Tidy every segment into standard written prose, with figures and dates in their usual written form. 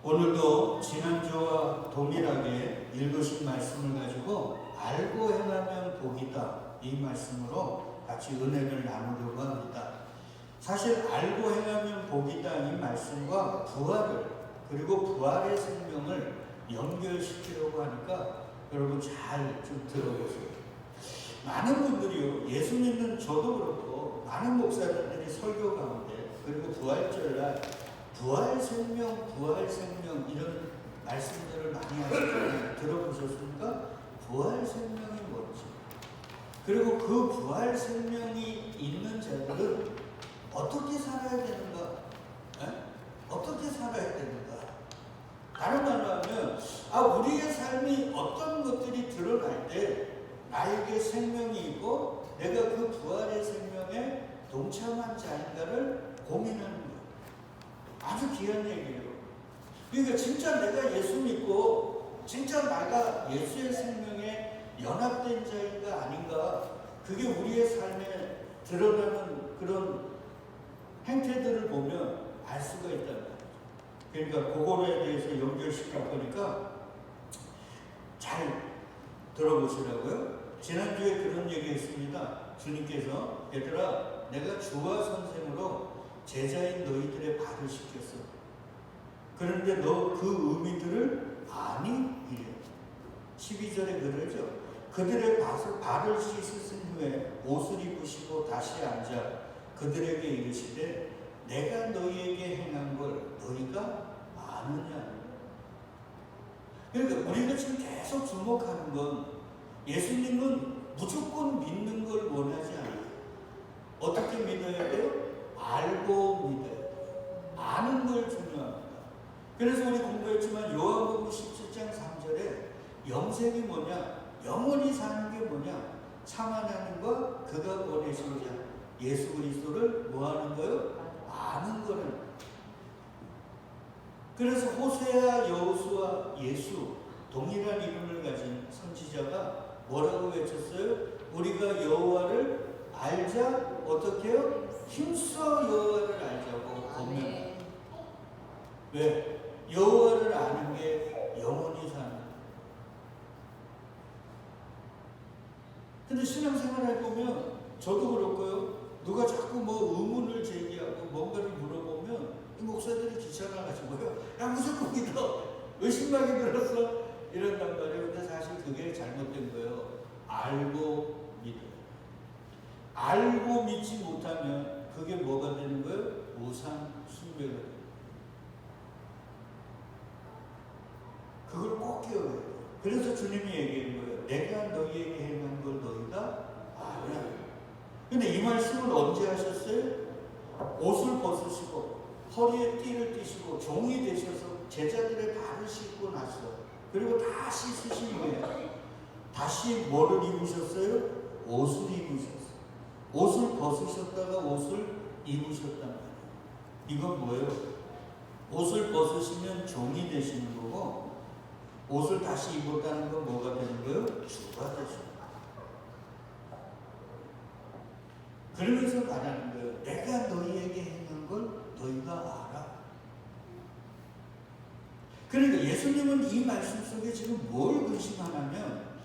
오늘도 지난주와 동일하게 읽으신 말씀을 가지고 알고 행하면 복이다, 이 말씀으로 같이 은혜를 나누려고 합니다. 사실 알고 행하면 복이다 이 말씀과 부활을, 그리고 부활의 생명을 연결시키려고 하니까 여러분 잘 좀 들어보세요. 많은 분들이요, 예수 믿는 저도 그렇고 많은 목사님들이 설교 가운데 그리고 부활절날 부활 생명 이런 말씀들을 많이 하시잖아요. 들어보셨습니까? 부활 생명이 뭔지, 그리고 그 부활 생명이 있는 자들은 어떻게 살아야 되는가? 어떻게 살아야 되는가? 다른 말로 하면 우리의 삶이 어떤 것들이 드러날 때 나에게 생명이 있고 내가 그 부활의 생명에 동참한 자인가를 고민하는 거예요. 아주 귀한 얘기예요. 그러니까 진짜 내가 예수 믿고 진짜 내가 예수의 생명에 연합된 자인가 아닌가, 그게 우리의 삶에 드러나는 그런 행태들을 보면 알 수가 있다는 거예요. 그러니까 그거에 대해서 연결시킬 거니까 잘 들어보시라고요. 지난주에 그런 얘기 했습니다. 주님께서 얘들아, 내가 주와 선생으로 제자인 너희들의 발을 씻겼어. 그런데 너 그 의미들을 아니? 이래. 12절에 그러죠. 그들의 발을 씻으신 후에 옷을 입으시고 다시 앉아 그들에게 이르시되 내가 너희에게 행한 걸 너희가 아느냐. 그러니까 우리가 지금 계속 주목하는 건 예수님은 무조건 믿는 걸 원하지 않아요. 어떻게 믿어야 돼요? 알고 믿어야 돼요. 아는 걸 중요합니다. 그래서 우리 공부했지만 요한복음 17장 3절에 영생이 뭐냐? 영원히 사는 게 뭐냐? 참 하나님과 그가 보내신 자 예수 그리스도를 뭐 하는 거예요? 아는 거는. 그래서 호세아, 여호수아, 예수 동일한 이름을 가진 선지자가 뭐라고 외쳤어요? 우리가 여호와를 알자. 어떻게 해요? 힘써 여호와를 알자고 보면. 왜? 여호와를 아는 게 영원히 사는. 근데 신앙생활을 보면 저도 그렇고요. 누가 자꾸 뭐 의문을 제기하고 뭔가를 물어보면 이 목사들이 귀찮아가지고요. 야, 무조건 믿어. 왜 신박이 들었어? 이런단 말이에요. 근데 사실 그게 잘못된 거예요. 알고 믿어요. 알고 믿지 못하면 그게 뭐가 되는 거예요? 우상 숭배가 돼요. 그걸 꼭 깨워야 돼요. 그래서 주님이 얘기한 거예요. 내가 너희에게 행한 걸 너희가 알아. 근데 이 말씀을 언제 하셨어요? 옷을 벗으시고 허리에 띠를 띠시고 종이 되셔서 제자들의 발을 씻고 나서, 그리고 다 씻으신 후에 다시 뭐를 입으셨어요? 옷을 입으셨어요. 옷을 벗으셨다가 옷을 입으셨단 말이에요. 이건 뭐예요? 옷을 벗으시면 종이 되시는 거고, 옷을 다시 입었다는 건 뭐가 되는 거예요? 주가 되시는 거예요. 그러면서 말하는 거예요. 내가 너희에게 행한 걸 너희가 알아. 그러니까 예수님은 이 말씀 속에 지금 뭘 근심하냐면,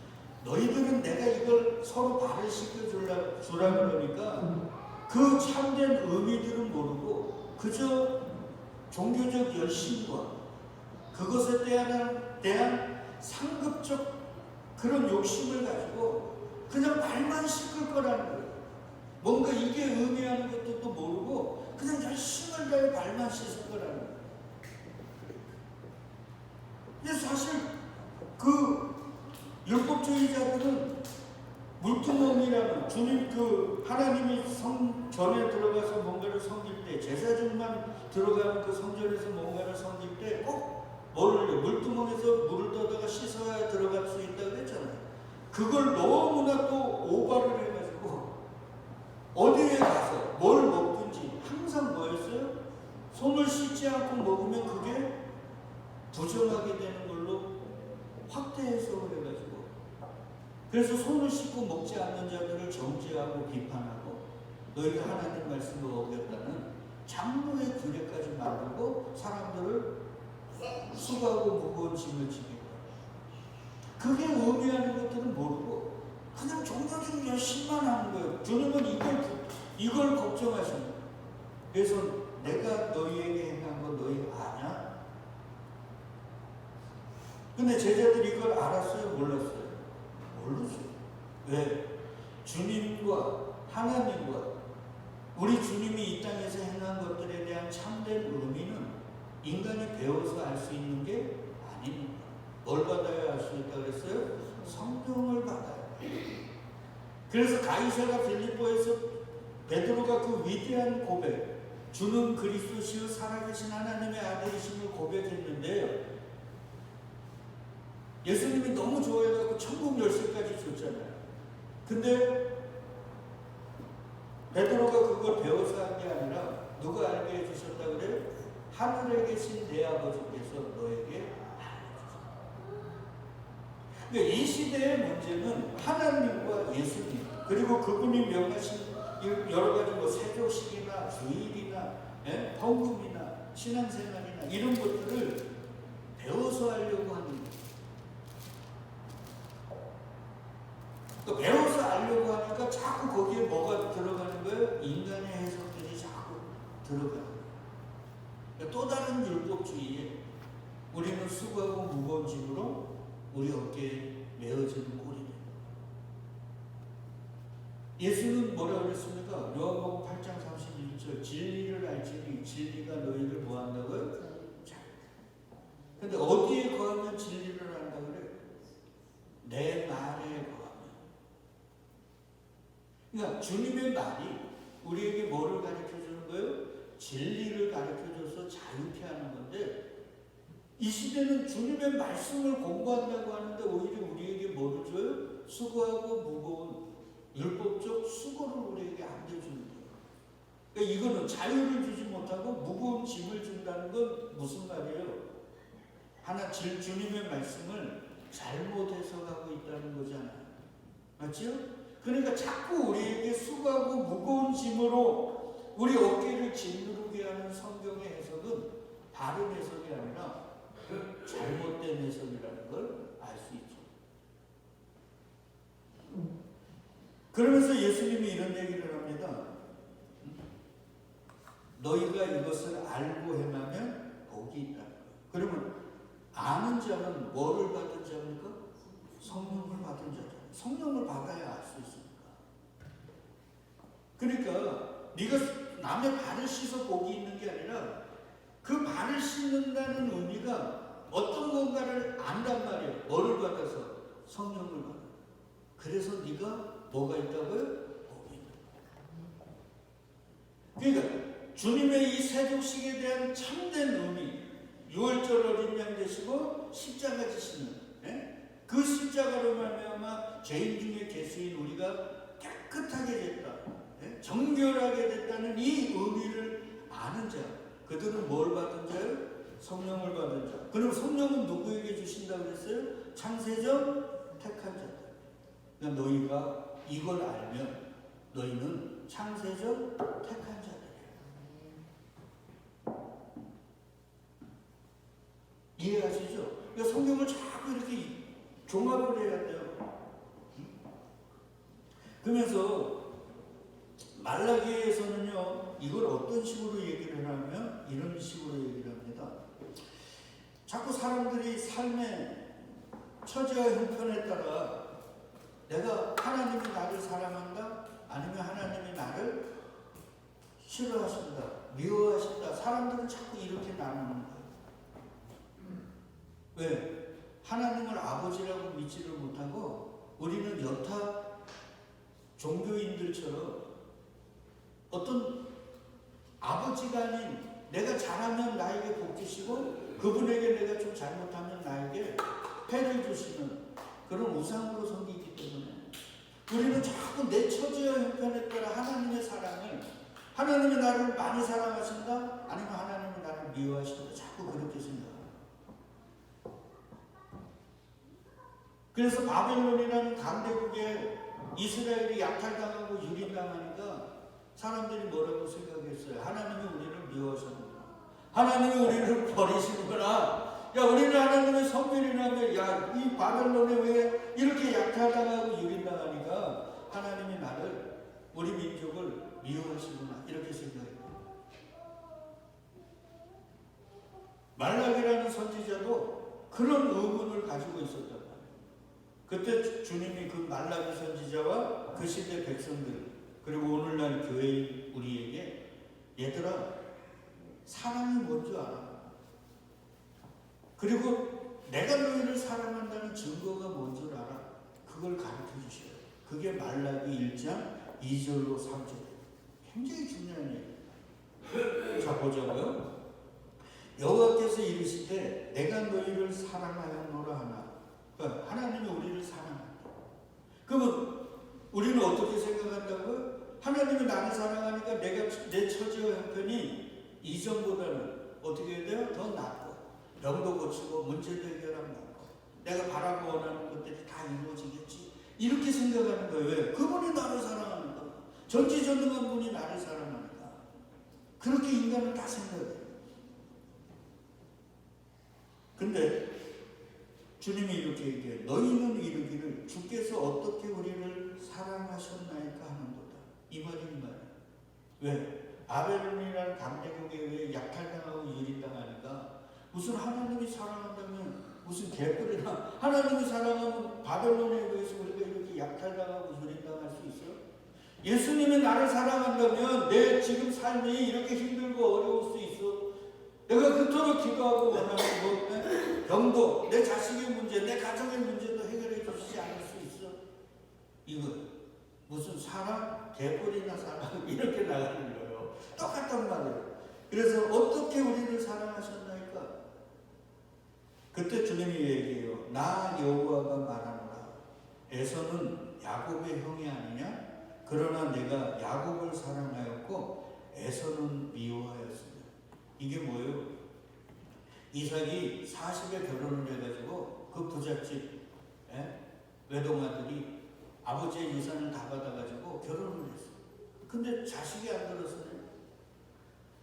너희들은 내가 이걸 서로 발을 씻겨주라 그러니까 그 참된 의미들은 모르고 그저 종교적 열심과 그것에 대한 상급적 그런 욕심을 가지고 그냥 발만 씻을 거라는 거예요. 뭔가 이게 의미하는 것도 또 모르고 그냥 열심을 다해 발만 씻을 거라는 거예요. 근데 사실 그 율법주의자들은 물두멍이라는, 주님 하나님이 성 전에 들어가서 뭔가를 섬길 때, 제사장만 들어가는 그 성전에서 뭔가를 섬길 때 꼭 뭐를요? 물두멍에서 물을 떠다가 씻어야 들어갈 수 있다고 했잖아요. 그걸 너무나 또 오바를 해가지고 어디에 가서 뭘 먹든지 항상 뭐였어요? 손을 씻지 않고 먹으면 그게 부정하게 되는 걸로 확대 해석을 해가지고, 그래서 손을 씻고 먹지 않는 자들을 정죄하고 비판하고 너희가 하나님 말씀을 어겼다는 장로의 규례까지 만들고 사람들을 수고하고 무거운 짐을 지게. 그게 의미하는 것들은 모르고 그냥 종교적인 열심만 하는 거예요. 주님은 이걸 걱정하시는 거예요. 그래서 내가 너희에게 행한 거 너희 아냐? 근데 제자들이 이걸 알았어요? 몰랐어요? 몰랐어요. 왜? 주님과 하나님과 우리 주님이 이 땅에서 행한 것들에 대한 참된 의미는 인간이 배워서 알 수 있는 게 아닙니다. 뭘 받아야 알 수 있다고 그랬어요? 성령을 받아요. 그래서 가이사가 빌립보에서 베드로가 그 위대한 고백, 주는 그리스도시요 살아계신 하나님의 아들이심을 고백했는데 예수님이 너무 좋아해갖고 천국 열쇠까지 줬잖아요. 근데 베드로가 그걸 배워서 한 게 아니라 누가 알게 해주셨다 그래요? 하늘에 계신 내 아버지께서 너에게 그러니까 이 시대의 문제는 하나님과 예수님 그리고 그분이 명하신 여러 가지 뭐 세조식이나 주일이나 헌금이나 신앙생활이나 이런 것들을 배워서 하려고 하는 거예요. 그러니까 배워서 알려고 하니까 자꾸 거기에 뭐가 들어가는 거예요? 인간의 해석들이 자꾸 들어가는 거예요. 그러니까 또 다른 율법주의에 우리는 수고하고 무거운 짐으로 우리 어깨에 메어지는 꼴이 돼요. 예수는 뭐라고 그랬습니까? 요한복음 8장 31절 진리를 알지니 진리가 너희를 뭐 한다고요? 근데 어디에 거하면 진리를 안다고 그래요? 내 말에 거하면. 그러니까 주님의 말이 우리에게 뭐를 가르쳐 주는 거예요? 진리를 가르쳐 줘서 자유케 하는 건데 이 시대는 주님의 말씀을 공부한다고 하는데 오히려 우리에게 뭐를 줘요? 수고하고 무거운 율법적 수고를 우리에게 안겨주는 거예요. 그러니까 이거는 자유를 주지 못하고 무거운 짐을 준다는 건 무슨 말이에요? 주님의 말씀을 잘못 해석하고 있다는 거잖아요. 맞죠? 그러니까 자꾸 우리에게 수고하고 무거운 짐으로 우리 어깨를 짓누르게 하는 성경의 해석은 바른 해석이 아니라 잘못된 해석이라는 걸 알 수 있죠. 그러면서 예수님이 이런 얘기를 합니다. 너희가 이것을 알고 행하면 복이 있다. 그러면 아는 자는 뭐를 받은 자입니까? 성령을 받은 자죠. 성령을 받아야 알 수 있습니까? 그러니까 네가 남의 발을 씻어 복이 있는 게 아니라 그 발을 씻는다는 의미가 어떤 건가를 안단 말이에요. 뭐를 받아서? 성령을 받아. 그래서 네가 뭐가 있다고요? 복이 있다. 그러니까 주님의 이 세족식에 대한 참된 의미, 6월절 어린 양 되시고 십자가 지시는 그 십자가로 말미암아 죄인 중에 개수인 우리가 깨끗하게 됐다, 정결하게 됐다는 이 의미를 아는 자, 그들은 뭘 받은 자요? 성령을 받은 자. 그럼 성령은 누구에게 주신다고 그랬어요? 창세전 택한 자들. 그러니까 너희가 이걸 알면 너희는 창세전 택한 자들이에요. 이해하시죠? 그러니까 성경을 자꾸 이렇게 종합을 해야 돼요. 그러면서 말라기에서는요, 이걸 어떤 식으로 얘기를 하냐면 이런 식으로 얘기를 합니다. 자꾸 사람들이 삶의 처지와 형편에 따라 내가 하나님이 나를 사랑한다? 아니면 하나님이 나를 싫어하신다, 미워하신다. 사람들은 자꾸 이렇게 나누는 거예요. 왜? 하나님을 아버지라고 믿지를 못하고 우리는 여타 종교인들처럼 어떤 아버지가 아닌 내가 잘하면 나에게 복 주시고 그분에게 내가 좀 잘못하면 나에게 해를 주시는 그런 우상으로 섬기기 때문에 우리는 자꾸 내 처지와 형편에 따라 하나님의 사랑을, 하나님이 나를 많이 사랑하신다? 아니면 하나님이 나를 미워하신다? 자꾸 그렇게 생각합니다. 그래서 바벨론이라는 강대국에 이스라엘이 약탈당하고 유린당하니까 사람들이 뭐라고 생각했어요? 하나님이 우리를 미워하시는구나. 하나님이 우리를 버리시는구나. 야, 우리는 하나님의 성별이라면, 야, 이 바벨론에 왜 이렇게 약탈당하고 유린당하니까 하나님이 나를, 우리 민족을 미워하시구나. 이렇게 생각해요. 말라기라는 선지자도 그런 의문을 가지고 있었단 말이에요. 그때 주님이 그 말라기 선지자와 그 시대 백성들, 그리고 오늘날 교회인 우리에게, 얘들아, 사랑이 뭔지 알아. 그리고 내가 너희를 사랑한다는 증거가 뭔지 알아. 그걸 가르쳐 주셔요. 그게 말라기 1장 2절로 3절. 굉장히 중요한 얘기예요. 자, 보자고요. 여호와께서 이르시되 내가 너희를 사랑하였노라 하나. 그러니까 하나님이 우리를 사랑한다. 그러면 우리는 어떻게 생각한다고요? 하나님이 나를 사랑하니까 내가 내 처지와 형편이 이전보다는 어떻게 해야 돼요? 더 낫고, 병도 고치고 문제도 해결하면 낫고, 내가 바라고 원하는 것들이 다 이루어지겠지. 이렇게 생각하는 거예요. 왜? 그분이 나를 사랑하니까. 전지전능한 분이 나를 사랑하니까. 그렇게 인간은 다 생각해요. 근데 주님이 이렇게 얘기해요. 너희는 이르기를 주께서 어떻게 우리를 사랑하셨나이까 하는도다. 이 말이 이 말이에요. 왜? 아벨론이라는 강대국에 의해 약탈당하고 유린당하니까 무슨 하나님이 사랑한다면 무슨 개뿔이나, 하나님이 사랑하면 바벨론에 의해서 우리가 이렇게 약탈당하고 유린당할 수 있어요? 예수님이 나를 사랑한다면 내 지금 삶이 이렇게 힘들고 어려울 수 있어. 내가 그토록 기도하고 원하는 것, 병도, 내 자식의 문제, 내 가정의 문제도 해결해 주시지 않을 수 있어. 이거 무슨 사랑? 개뿔이나 사랑? 이렇게 나가는 거예요. 똑같단 말이에요. 그래서 어떻게 우리를 사랑하셨나이까? 그때 주님이 얘기해요. 나 여호와가 말하노라. 에서는 야곱의 형이 아니냐? 그러나 내가 야곱을 사랑하였고 에서는 미워하였으며. 이게 뭐예요? 이삭이 40에 결혼을 해가지고 그 부잣집 외동아들이 아버지의 유산을 다 받아가지고 결혼을 했어요. 근데 자식이 안 들었어요.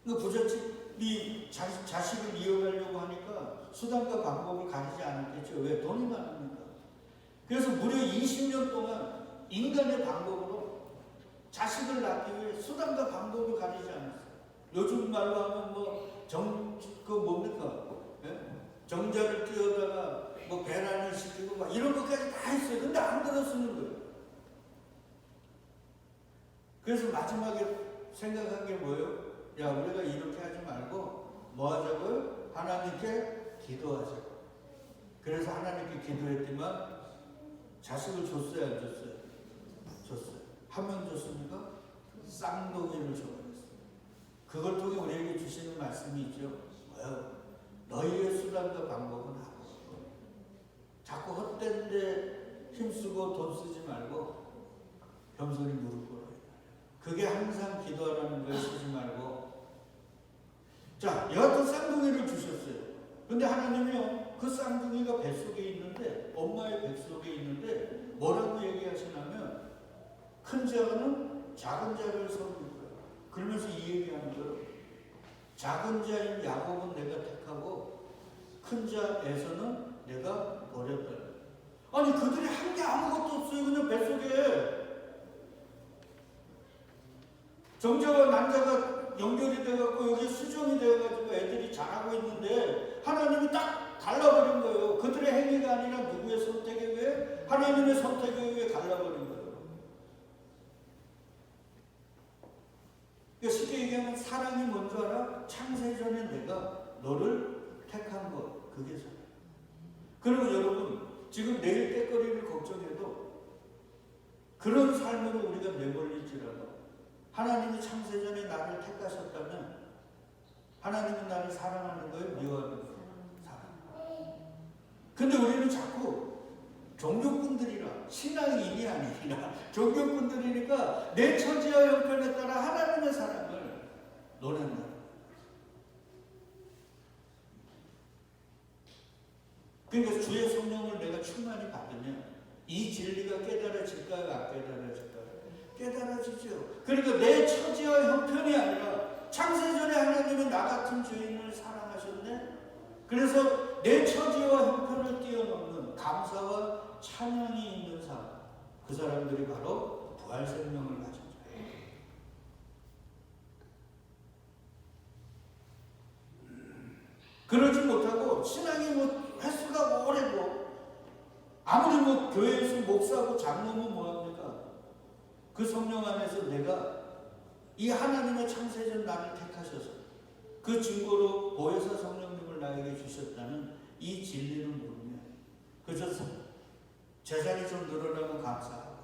그 부잣집이 자식을 이어가려고 하니까 수단과 방법을 가리지 않았겠죠. 왜? 돈이 많으니까. 그래서 무려 20년 동안 인간의 방법으로 자식을 낳기 위해 수단과 방법을 가리지 않았어요. 요즘 말로 하면 뭡니까? 정자를 띄워다가 배란을 시키고 막 이런 것까지 다 했어요. 근데 안 들어쓰는 거예요. 그래서 마지막에 생각한 게 뭐예요? 야, 우리가 이렇게 하지 말고 뭐 하자고요? 하나님께 기도하자고. 그래서 하나님께 기도했지만 자식을 줬어요, 안 줬어요? 줬어요. 한 명 줬습니까? 쌍둥이를 줘버렸어요. 그걸 통해 우리에게 주시는 말씀이 있죠. 뭐요? 너희의 수단과 방법은 하고 자꾸 헛된 데 힘쓰고 돈 쓰지 말고 겸손히 무릎 꿇어야 돼. 그게 항상 기도하라는 걸 쓰지 말고. 자, 여하튼 쌍둥이를 주셨어요. 근데 하나님이요, 그 쌍둥이가 뱃속에 있는데, 엄마의 뱃속에 있는데 뭐라고 얘기하시냐면 큰 자는 작은 자를 섬길 거야. 그러면서 이 얘기하는 거예요. 작은 자인 야곱은 내가 택하고 큰 자 에서는 내가 버렸다. 아니, 그들이 한 게 아무것도 없어요. 그냥 뱃속에 정자와 남자가 연결이 되어갖고 여기 수정이 되어가지고 애들이 자라고 있는데 하나님이 딱 갈라버린 거예요. 그들의 행위가 아니라 누구의 선택에 의해? 하나님의 선택에 의해 갈라버린 거예요. 그러니까 쉽게 얘기하면 사랑이 뭔지 알아? 창세전에 내가 너를 택한 것, 그게 사랑. 그리고 여러분, 지금 내일 때거리를 걱정해도 그런 삶으로 우리가 내몰릴지라도 하나님이 창세전에 나를 택하셨다면 하나님은 나를 사랑하는 거예요? 미워하는 거예요? 사랑. 근데 우리는 자꾸 종교꾼들이라, 신앙인이 아니라 종교꾼들이니까 내 처지와 형편에 따라 하나님의 사랑을 논한다. 그러니까 주의 성령을 내가 충만히 받으면 이 진리가 깨달아질까요? 안 깨달아질까요? 깨달아지죠. 그러니까 내 처지와 형편이 아니라 창세전에 하나님은 나 같은 죄인을 사랑하셨네? 그래서 내 처지와 형편을 뛰어넘는 감사와 찬양이 있는 삶, 그 사람들이 바로 부활 생명을 가진 자예요. 그러지 못하고 신앙이 횟수가 오래고 아무리 교회에서 목사고 장로면 뭐합니까? 그 성령 안에서 내가 이 하나님의 창세전 나를 택하셔서 그 증거로 보혜사 성령님을 나에게 주셨다는 이 진리를 모르면 그저 재산이 좀 늘어나면 감사하고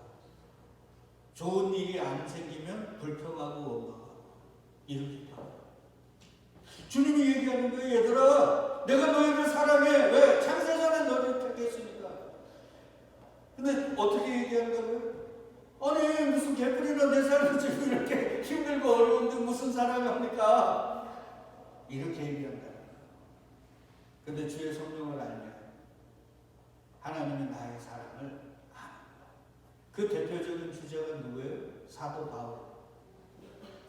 좋은 일이 안 생기면 불평하고 원망하고 이렇게 합니다. 주님이 얘기하는 거예요. 얘들아, 내가 너희를 사랑해. 왜? 창세전에 너희를 택했으니까. 근데 어떻게 얘기한다고요? 아니 무슨 개뿔이나 내 삶을 지금 이렇게 힘들고 어려운데 무슨 사랑을 합니까? 이렇게 얘기한다. 근데 주의 성령을 알면 하나님이 나의 사랑을 압니다. 그 대표적인 주제가 누구예요? 사도 바울.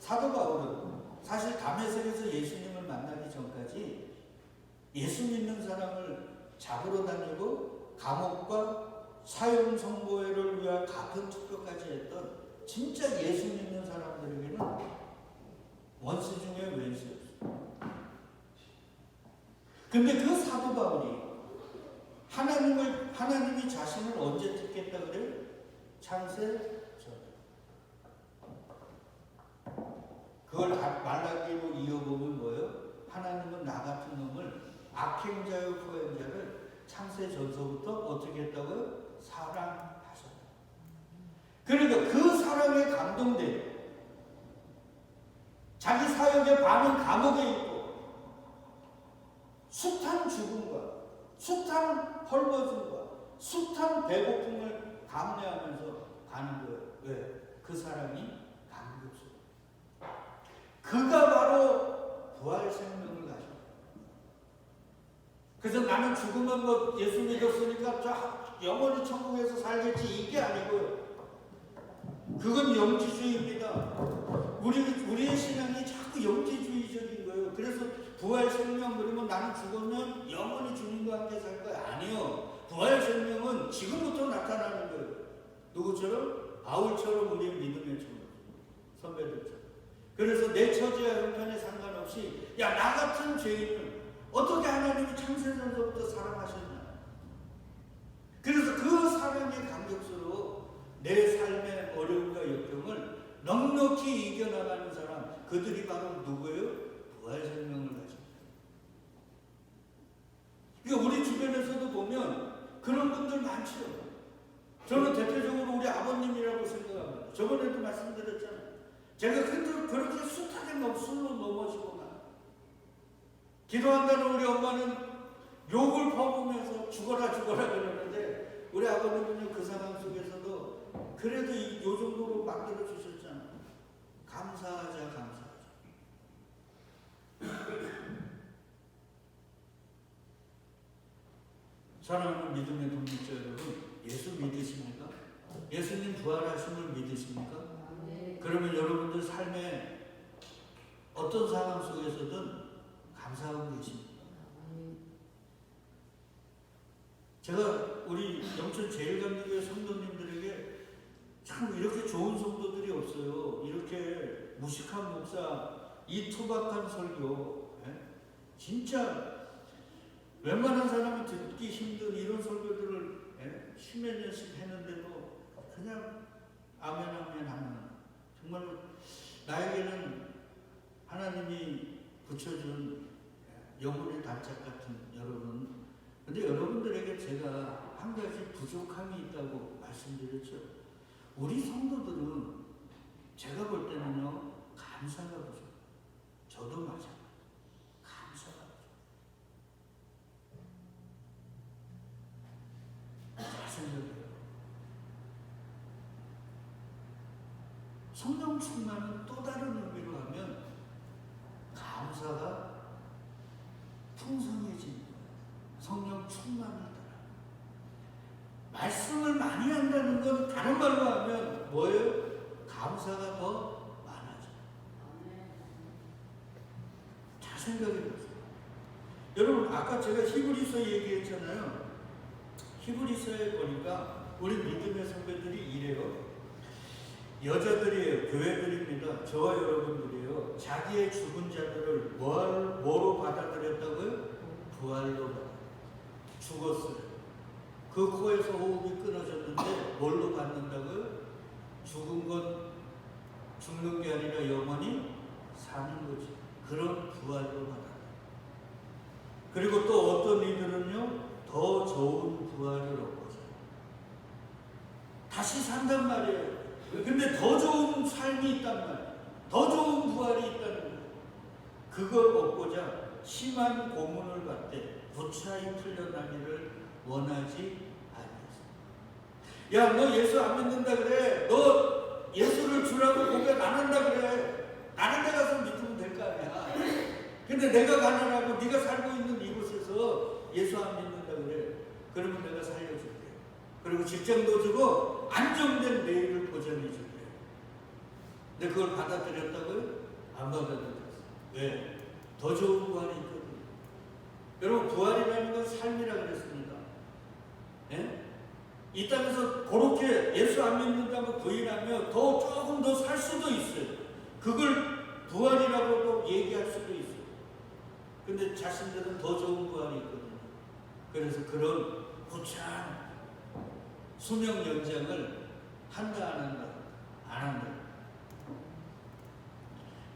사도 바울은 사실 다메섹에서 예수님을 만나기 전까지 예수 믿는 사람을 잡으러 다니고 감옥과 사형 선고회를 위한 가편 투표까지 했던 진짜 예수 믿는 사람들에게는 원수 중에 왼수였어요. 근데 그 사도 바울이 하나님이 자신을 언제 택했다 그래요? 창세 전. 그걸 말라기로 이어보면 뭐예요? 하나님은 나 같은 놈을 악행자요 후행자를 창세 전서부터 어떻게 했다고요? 사랑하셨다. 그러니까 그 사랑에 감동돼 자기 사역의 반은 감옥에 있고 숱한 죽음과 숱한 헐벗음과 숱한 배고픔을 감내하면서 가는 거예요. 왜? 그 사랑이 감격스러워. 그가 바로 부활 생명을 가져. 그래서 나는 죽으면 예수 믿었으니까 영원히 천국에서 살겠지 이게 아니고요. 그건 영지주의입니다. 우리의 신앙이 자꾸 영지주의적인 거예요. 그래서 부활 생명 그러면 나는 죽으면 영원히 주님과 함께 살 거야. 아니요. 부활 생명은 지금부터 나타나는 거예요. 누구처럼? 바울처럼 우리의 믿음의 선배들처럼. 그래서 내 처지와 형편에 상관없이 나 같은 죄인을 어떻게 하나님이 창세전서부터 사랑하셨나. 그래서 그 사랑에 감격스러워 내 삶의 어려움과 역경을 넉넉히 이겨나가는 사람, 그들이 바로 누구예요? 부활 생명을 가진. 그러니까 우리 주변에서도 보면 그런 분들 많죠. 저는 대표적으로 우리 아버님이라고 생각합니다. 저번에도 말씀드렸잖아요. 제가 그렇게 숱하게 술로 넘어지거나 기도한다는 우리 엄마는 욕을 퍼부으면서 죽어라 그러는데 우리 아버님은 그 상황 속에서도 그래도 요 정도로 만들어 주셨잖아요. 감사하자. 사랑하는 믿음의 동역자 여러분, 예수 믿으십니까? 예수님 부활하심을 믿으십니까? 그러면 여러분들 삶에 어떤 상황 속에서든 감사하고 계십니까? 제가 우리 영천 제일감리교회 성도님들에게 참 이렇게 좋은 성도들이 없어요. 이렇게 무식한 목사, 이 투박한 설교, 진짜 웬만한 사람은 듣기 힘든 이런 설교들을 10몇 년씩 했는데도 그냥 아멘 하면 정말 나에게는 하나님이 붙여준 영혼의 단짝 같은 여러분. 근데 여러분들에게 제가 한 가지 부족함이 있다고 말씀드렸죠. 우리 성도들은 제가 볼 때는요, 감사가 부족. 저도 마찬가지. 감사가 부족. 잘 생각해요. 성령 충만은 또 다른 의미로 하면 감사가 풍성해지는 거예요. 성령 충만을 따라. 말씀을 많이 한다는 건 다른 말로 하면 뭐예요? 감사가 더 많아져요. 잘 생각해 보세요. 여러분 아까 제가 히브리서 얘기했잖아요. 히브리서에 보니까 우리 믿음의 선배들이 이래요. 여자들이에요. 교회들입니다. 저와 여러분들이에요. 자기의 죽은 자들을 뭐로 받아들였다고요? 부활로 받아. 죽었어요. 그 코에서 호흡이 끊어졌는데 뭘로 받는다고요? 죽은 건 죽는 게 아니라 영원히 사는 거지. 그런 부활로 받아. 그리고 또 어떤 이들은요, 더 좋은 부활을 얻고자 다시 산단 말이에요. 근데 더 좋은 삶이 있단 말이에요. 더 좋은 부활이 있다는 거예요. 그걸 얻고자 심한 고문을 받되 부차히 풀려나기를 원하지 아니했어요. 야, 너 예수 안 믿는다 그래. 너 예수를 주라고 고백 안 한다 그래. 다른 데 가서 믿으면 될 거 아니야. 근데 내가 가난하고 네가 살고 있는 이곳에서 예수 안 믿는다 그래. 그러면 내가 살려줄게. 그리고 직장도 주고 안정된 내일을 보장해 줄게. 근데 그걸 받아들였다고요? 안 받아들였어요. 왜? 더 좋은 부활이 있거든요. 여러분, 부활이라는 건 삶이라 그랬습니다. 예? 이 땅에서 그렇게 예수 안 믿는다고 부인하며 조금 더 살 수도 있어요. 그걸 부활이라고도 얘기할 수도 있어요. 근데 자신들은 더 좋은 부활이 있거든요. 그래서 그런 부찬 수명 연장을 한다 안 한다? 안 한다.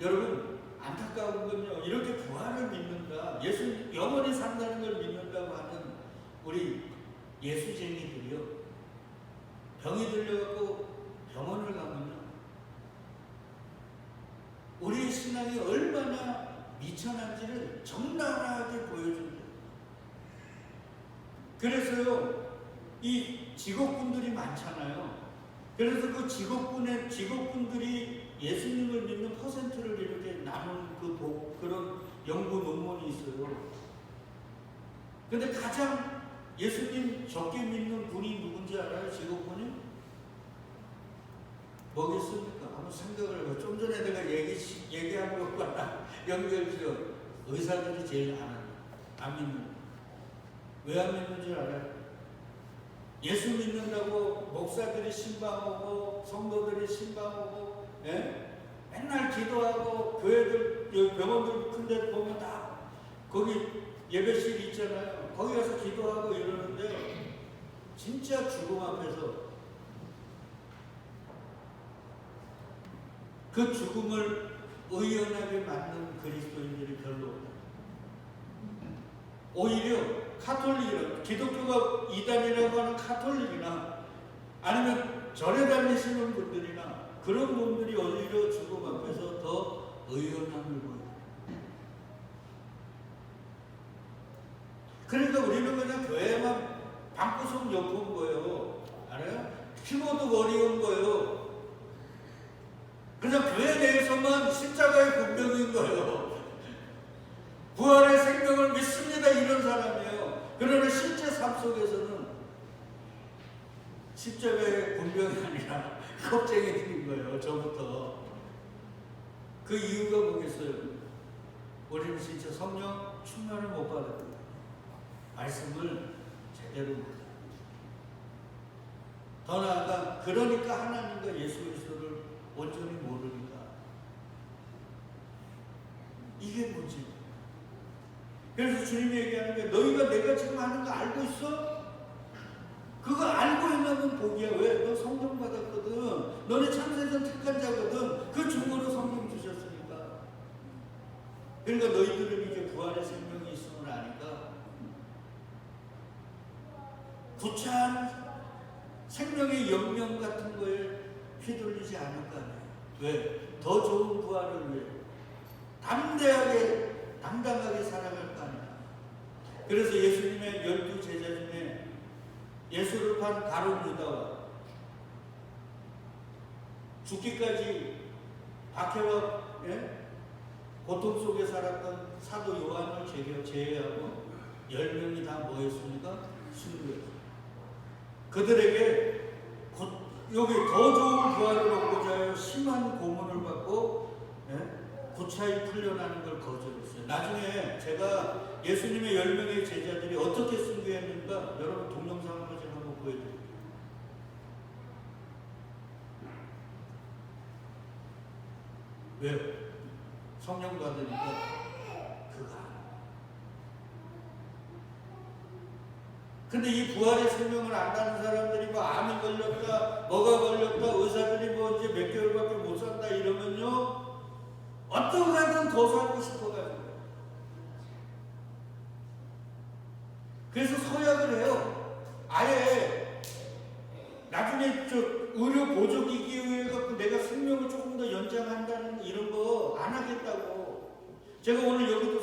여러분, 안타까운 건요, 이렇게 부활을 믿는다, 예수 영원히 산다는 걸 믿는다고 하는 우리 예수쟁이들이요, 병이 들려갖고 병원을 가면요, 우리의 신앙이 얼마나 미천한지를 적나라하게 보여줍니다. 그래서요, 이 직업군들이 많잖아요. 그래서 그 직업군들이 예수님을 믿는 퍼센트를 이렇게 나눈 그런 연구 논문이 있어요. 근데 가장 예수님 적게 믿는 분이 누군지 알아요? 직업군이? 뭐겠습니까? 한번 생각을 해봐. 좀 전에 내가 얘기한 것과 연결지어 의사들이 제일 안 믿는. 왜 안 믿는 줄 알아요? 예수 믿는다고 목사들이 신방하고 성도들이 신방하고, 예? 맨날 기도하고 교회들 병원들 큰데 보면 다 거기 예배실 있잖아요. 거기 가서 기도하고 이러는데 진짜 죽음 앞에서 그 죽음을 의연하게 맞는 그리스도인들이 별로 없다. 오히려 카톨릭이나 기독교가 이단이라고 하는 카톨릭이나 아니면 절에 다니시는 분들이나 그런 분들이 오히려 죽음 앞에서 더 의연함을 보여요. 그러니까 우리는 그냥 교회만 방구석 옆에 온 거예요. 알아요? 키보드 머리 온 거예요. 그냥 교회 내에서만 십자가의 분명인 거예요. 부활의 생명을 믿습니다 이런 사람이에요. 그러나 실제 삶 속에서는 십자가의 분명이 아니라 겁쟁이들인 거예요. 저부터. 그 이유가 뭐겠어요? 우리는 진짜 성령 충만을 못 받았거든요. 말씀을 제대로 못 받았어요. 더 나아가 그러니까 하나님과 예수 그리스도를 온전히 모르니까 이게 문제예요. 그래서 주님이 얘기하는 게 너희가 내가 지금 하는 거 알고 있어? 그거 알고 있는 복이야. 왜? 너 성령 받았거든. 너네 참새전 택한 자거든. 그 증거로 성령 주셨으니까. 그러니까 너희들은 이제 부활의 생명이 있음을 아니까 부찬 생명의 영명 같은 거에 휘둘리지 않을 거 아니에요. 왜? 더 좋은 부활을 위해 당당하게 살아갈 거 아니에요. 그래서 예수님의 12 제자 중에 예수를 판 가룟 유다와 죽기까지 박해와 고통 속에 살았던 사도 요한을 제외하고 10명이 다 뭐였습니까? 순교했어요. 그들에게 여기 더 좋은 부활을 얻고자 하여 심한 고문을 받고 구차히 풀려나는 걸 거절했어요. 나중에 제가 예수님의 10명의 제자들이 어떻게 순교했는가 여러분 동영상으로 제가 한번 보여드릴게요. 왜요? 성령 받으니까 그가. 근데 이 부활의 생명을 안다는 사람들이 뭐 암이 걸렸다, 뭐가 걸렸다, 의사들이 뭐 이제 몇 개월밖에 못 산다 이러면요, 어떻게든 더 살고 싶어가지고. 그래서 서약을 해요. 아예 나중에 저 의료 보조기기에 의해 갖고 내가 생명을 조금 더 연장한다는 이런 거 안 하겠다고. 제가 오늘 여기도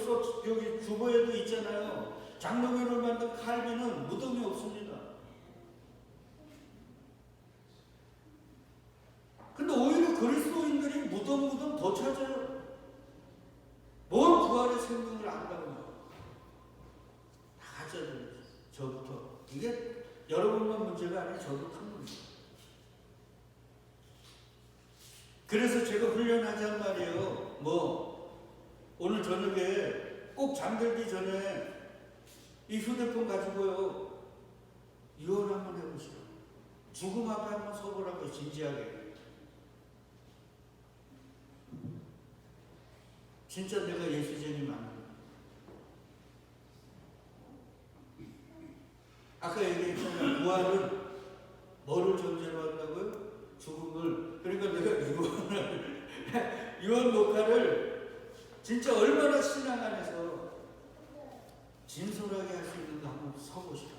여기 주보에도 있잖아요. 장로교를 만든 칼빈은 무덤이 없습니다. 근데 오히려 그리스도인들이 무덤 더 찾아요. 뭔 부활의 생명을 안다고. 다 가져요. 저부터. 이게 여러분만 문제가 아니라 저도 큰 문제예요. 그래서 제가 훈련하자는 말이에요. 오늘 저녁에 꼭 잠들기 전에 이 휴대폰 가지고요, 유언 한번 해보시오. 죽음 앞에 한번 서보라고, 진지하게. 진짜 내가 예수쟁이 맞나? 아까 얘기했잖아요. 부활은 뭐를 전제로 한다고요? 죽음을. 그러니까 내가 유언 녹화를 진짜 얼마나 신앙 안에서 진솔하게 할 수 있는가 한번 서보시라.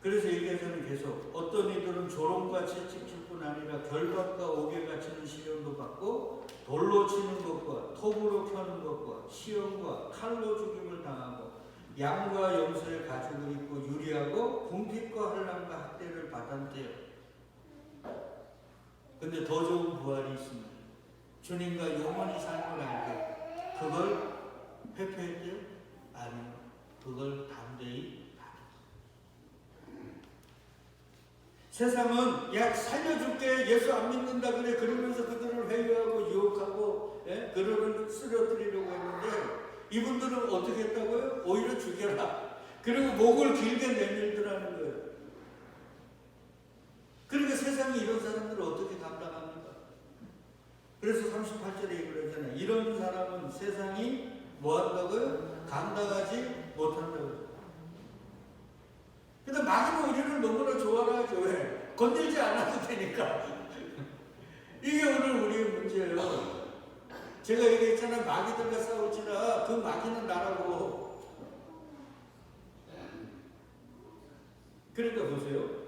그래서 얘기하자면 계속 어떤 이들은 조롱과 채찍질 뿐 아니라 결박과 옥에 갇히는 시련도 받고 돌로 치는 것과 톱으로 켜는 것과 시험과 칼로 죽임을 당하고 양과 염소의 가죽을 입고 유리하고 궁핍과 환난과 학대를 받았대요. 근데 더 좋은 부활이 있습니다. 주님과 영원히 삶을 알게. 그걸 회피했대요? 아니요. 그걸 담대히 받았어요. 세상은 야 살려줄게, 예수 안 믿는다 그래, 그러면서 그들을 회유하고 유혹하고 그들을 쓰러뜨리려고 했는데 이분들은 어떻게 했다고요? 오히려 죽여라. 그리고 목을 길게 내밀더라는 거예요. 그러니까 세상이 이런 사람들을 어떻게 감당합니까? 그래서 38절에 얘기를 하잖아요. 이런 사람은 세상이 뭐 한다고요? 감당하지 못한다고요. 근데 마귀는 우리를 너무나 좋아하죠. 왜? 건들지 않아도 되니까. 이게 오늘 우리의 문제예요. 제가 얘기했잖아요. 마귀들과 싸울지라 그 마귀는 나라고. 그러니까 보세요.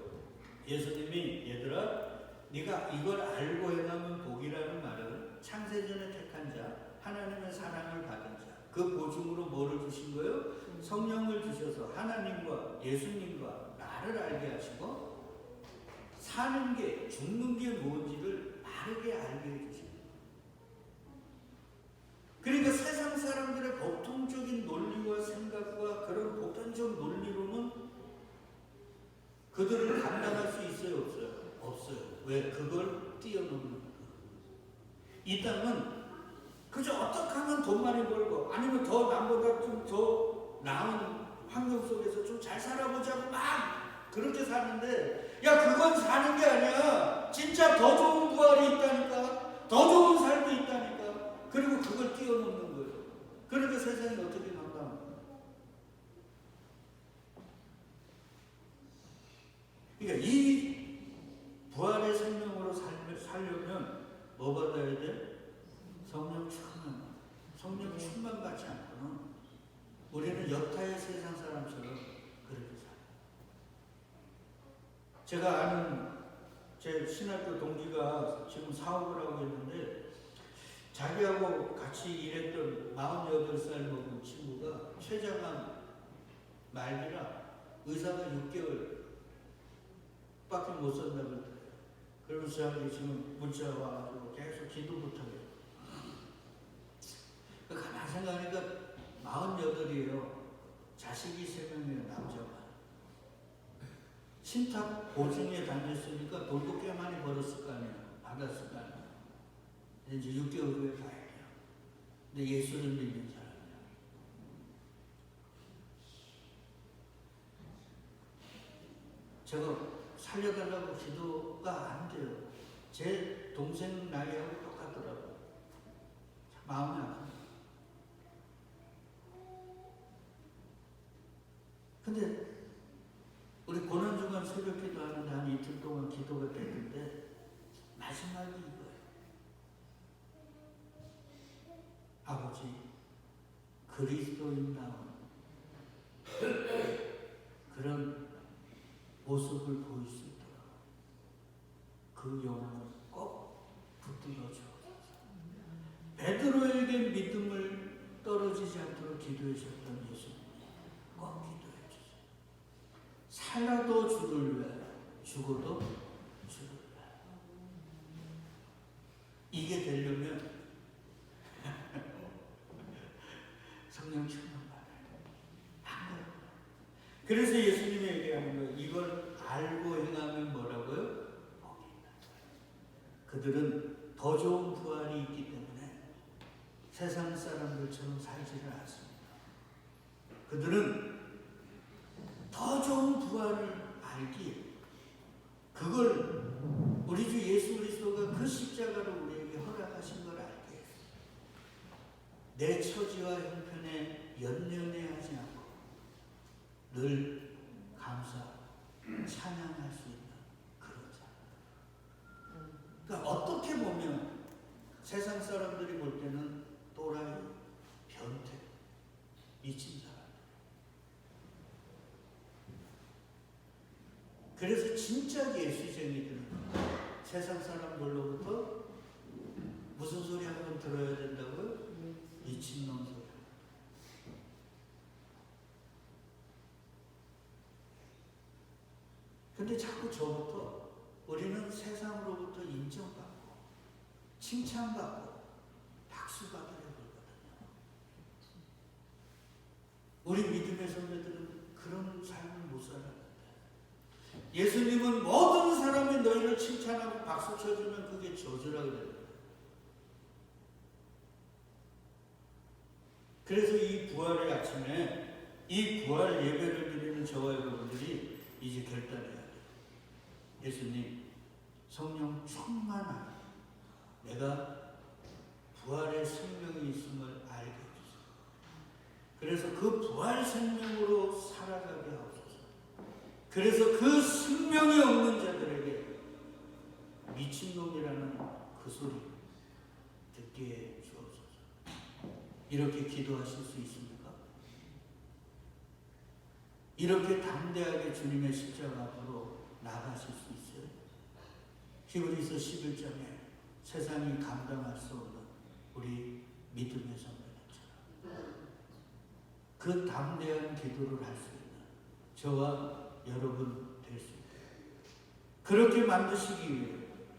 예수님이 얘들아 네가 이걸 알고 행하면 복이라는 말은 창세전에 택한 자, 하나님의 사랑을 받은 자, 그 보증으로 뭐를 주신 거예요? 성령을 주셔서 하나님과 예수님과 나를 알게 하시고 사는 게 죽는 게 뭔지를 바르게 알게 해주십니다. 그러니까 세상 사람들의 보통적인 논리와 생각과 그런 보편적 논리로는 그들을 감당할 수 있어요? 없어요? 없어요. 왜? 그걸 뛰어넘는 거예요. 이 땅은 그저 어떻게 하면 돈 많이 벌고 아니면 더 남보다 좀 더 나은 환경 속에서 좀 잘 살아보자고 막 그렇게 사는데, 야 그건 사는 게 아니야. 진짜 더 좋은 부활이 있다니까. 더 좋은 삶이 있다니까. 그리고 그걸 뛰어넘는 거예요. 그러니까 세상이 어떻게 감당합니까? 그러니까 이 부활의 생명으로 살려면 뭐 받아야 돼? 성령 충만. 성령 충만 받지 않고는 우리는 여타의 세상 사람처럼 그렇게 살아요. 제가 아는 제 신학교 동기가 지금 사업을 하고 있는데 자기하고 같이 일했던 48살 먹은 친구가 췌장암 말기라 의사가 6개월 밖에 못 산다고 그러더래요. 그러면서 저한테 지금 문자 와가지고 계속 기도 못하게. 가만히 생각하니까 48이에요. 자식이 3명이에요. 남자가. 신탁 보증에 다녔으니까 돈도 꽤 많이 벌었을 거 아니에요. 받았을 거 아니에요. 이제 6개월 후에 가야 돼요. 근데 예수를 믿는 사람이야. 제가 살려달라고 기도가 안 돼요. 제 동생 나이하고 똑같더라고요. 마음이 아픕니다. 근데 우리 고난주간 새벽 기도하는데 한 이틀 동안 기도가 됐는데 마지막이 이거예요. 아버지, 그리스도인다운 그런 모습을 보일 수 있도록 그 영혼을 꼭 붙들어 주옵소서. 베드로에게 믿음을 떨어지지 않도록 기도해 주셨던 예수님이 꼭 기도해 주세요. 살아도 주를 위하여, 죽어도 주를 위하여. 이게 되려면 성령 충만 받아야 돼요. 그래서 예수님이 얘기하는 거예요. 이걸 알고 행하면 뭐라고요? 복이 있다. 그들은 더 좋은 부활이 있기 때문에 세상 사람들처럼 살지를 않습니다. 그들은 더 좋은 부활을 알기에 그걸 우리 주 예수 그리스도가 그 십자가로 우리에게 허락하신 걸 알기에 내 처지와 형편에 연연해하지 않고 늘 감사, 찬양할 수 있는 그런 자들. 그러니까 어떻게 보면 세상 사람들이 볼 때는 또라이, 변태, 미친 사람. 그래서 진짜 예수쟁이들은 세상 사람들로부터 무슨 소리 한번 들어야 된다고요? 미친놈 소리. 근데 자꾸 저부터 우리는 세상으로부터 인정받고 칭찬받고 박수받으려고 그러거든요. 우리 믿음의 선배들은 그런 삶을 못 살았는데 예수님은 모든 사람이 너희를 칭찬하고 박수 쳐주면 그게 저주라고 그래요. 그래서 이 부활의 아침에 이 부활 예배를 드리는 저와 여러분들이 이제 결단해야 돼요. 예수님, 성령 충만하게 내가 부활의 생명이 있음을 알게 해주세요. 그래서 그 부활 생명으로 살아가게 하옵소서. 그래서 그 생명이 없는 자들에게 미친놈이라는 그 소리 듣게 해 주옵소서. 이렇게 기도하실 수 있습니까? 이렇게 담대하게 주님의 십자가 앞으로 나가실 수 있어요? 히브리서 11장에 세상이 감당할 수 없는 우리 믿음의 선배들처럼 그 담대한 기도를 할 수 있는 저와 여러분 될 수 있도록 그렇게 만드시기 위해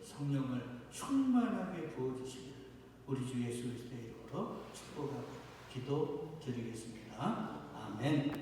성령을 충만하게 부어주시길 우리 주 예수 그리스도의 이름으로 축복하고 기도 드리겠습니다. 아멘.